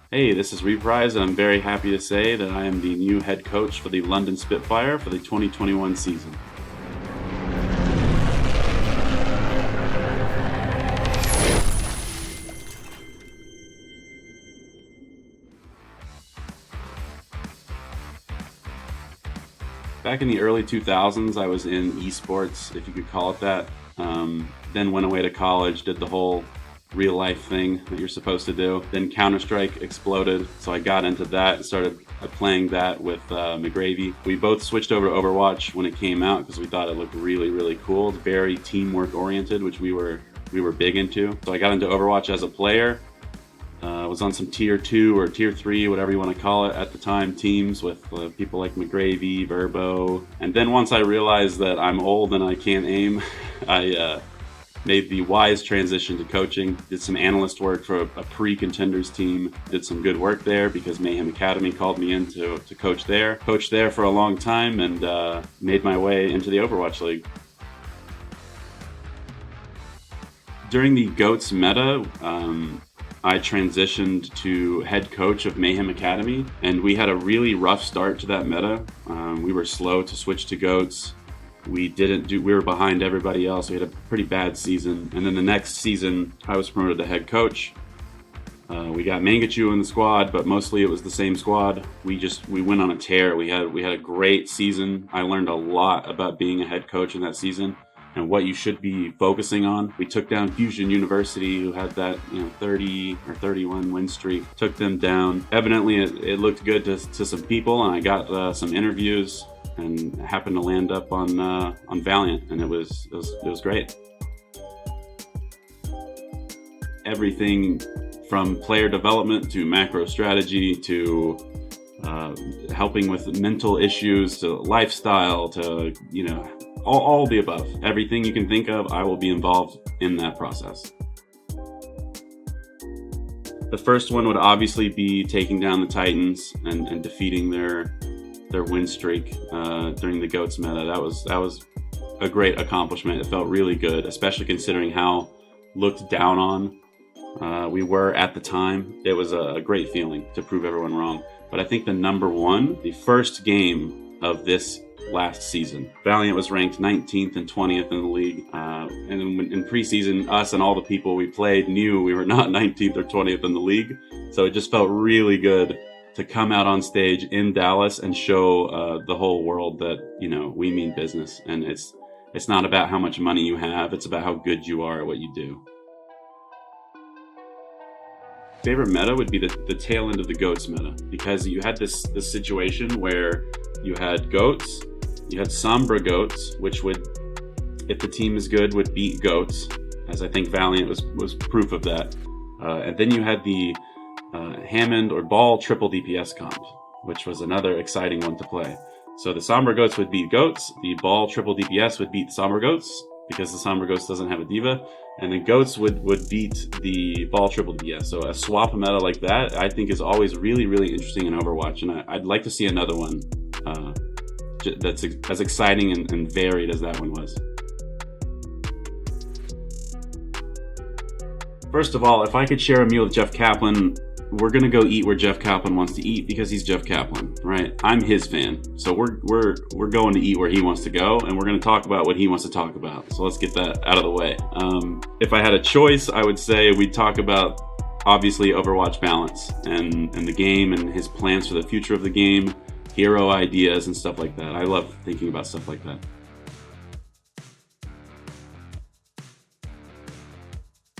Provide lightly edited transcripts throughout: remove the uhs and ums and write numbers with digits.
Hey, this is Reprize, and I'm very happy to say that I am the new head coach for the London Spitfire for the 2021 season. Back in the early 2000s, I was in esports, if you could call it that. Then went away to college, did the whole real life thing that you're supposed to do. Then Counter-Strike exploded, so I got into that and started playing that with McGravy. We both switched over to Overwatch when it came out because we thought it looked really, really cool. It's very teamwork oriented, which we were big into. So I got into Overwatch as a player. Was on some tier 2 or tier 3, whatever you want to call it at the time, teams with people like McGravy, Verbo. And then once I realized that I'm old and I can't aim, I made the wise transition to coaching. Did some analyst work for a pre-contenders team. Did some good work there because Mayhem Academy called me in to coach there. Coached there for a long time and made my way into the Overwatch League. During the GOATS meta, I transitioned to head coach of Mayhem Academy, and we had a really rough start to that meta. We were slow to switch to GOATS. We were behind everybody else. We had a pretty bad season. And then the next season, I was promoted to head coach. We got Mangachu in the squad, but mostly it was the same squad. We went on a tear. We had a great season. I learned a lot about being a head coach in that season and what you should be focusing on. We took down Fusion University, who had that 30 or 31 win streak. Took them down. Evidently, it looked good to some people, and I got some interviews and happened to land up on Valiant, and it was great. Everything from player development to macro strategy to helping with mental issues to lifestyle to all the above. Everything you can think of, I will be involved in that process. The first one would obviously be taking down the Titans and defeating their win streak during the GOATS meta. That was a great accomplishment. It felt really good, especially considering how looked down on we were at the time. It was a great feeling to prove everyone wrong. But I think the first game of this last season, Valiant was ranked 19th and 20th in the league. And in preseason, us and all the people we played knew we were not 19th or 20th in the league. So it just felt really good to come out on stage in Dallas and show the whole world that, we mean business. And it's not about how much money you have. It's about how good you are at what you do. Favorite meta would be the tail end of the GOATS meta, because you had this situation where you had GOATS, you had Sombra GOATS, which would, if the team is good, would beat GOATS, as I think Valiant was proof of that. And then you had the Hammond or Ball triple DPS comp, which was another exciting one to play. So the Sombra GOATS would beat GOATS, the Ball triple DPS would beat the Sombra GOATS, because the Sombra GOATS doesn't have a diva, and then GOATS would beat the Ball triple DPS. So a swap meta like that, I think, is always really, really interesting in Overwatch, and I'd like to see another one that's as exciting and varied as that one was. First of all, if I could share a meal with Jeff Kaplan, we're gonna go eat where Jeff Kaplan wants to eat because he's Jeff Kaplan, right? I'm his fan, so we're going to eat where he wants to go, and we're gonna talk about what he wants to talk about. So let's get that out of the way. If I had a choice, I would say we'd talk about obviously Overwatch balance and the game and his plans for the future of the game, hero ideas and stuff like that. I love thinking about stuff like that.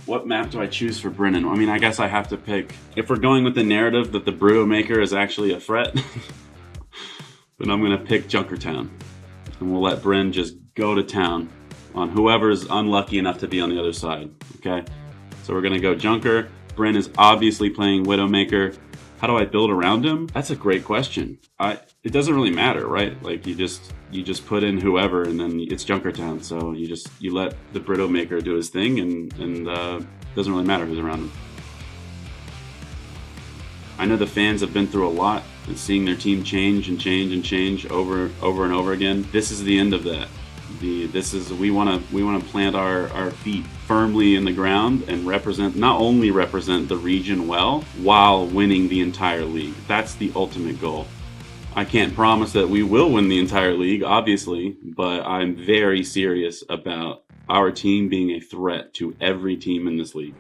What map do I choose for Brennan? I mean, I guess I have to pick. If we're going with the narrative that the Brewmaker is actually a threat, then I'm going to pick Junkertown. And we'll let Bren just go to town on whoever's unlucky enough to be on the other side, okay? So we're going to go Junker. Bren is obviously playing Widowmaker. How do I build around him? That's a great question. It doesn't really matter, right? Like you just put in whoever, and then it's Junkertown. So you let the Widowmaker do his thing, and it doesn't really matter who's around him. I know the fans have been through a lot, and seeing their team change and change and change over and over again. This is the end of that. We want to plant our feet firmly in the ground and not only represent the region well while winning the entire league. That's the ultimate goal. I can't promise that we will win the entire league, obviously, but I'm very serious about our team being a threat to every team in this league.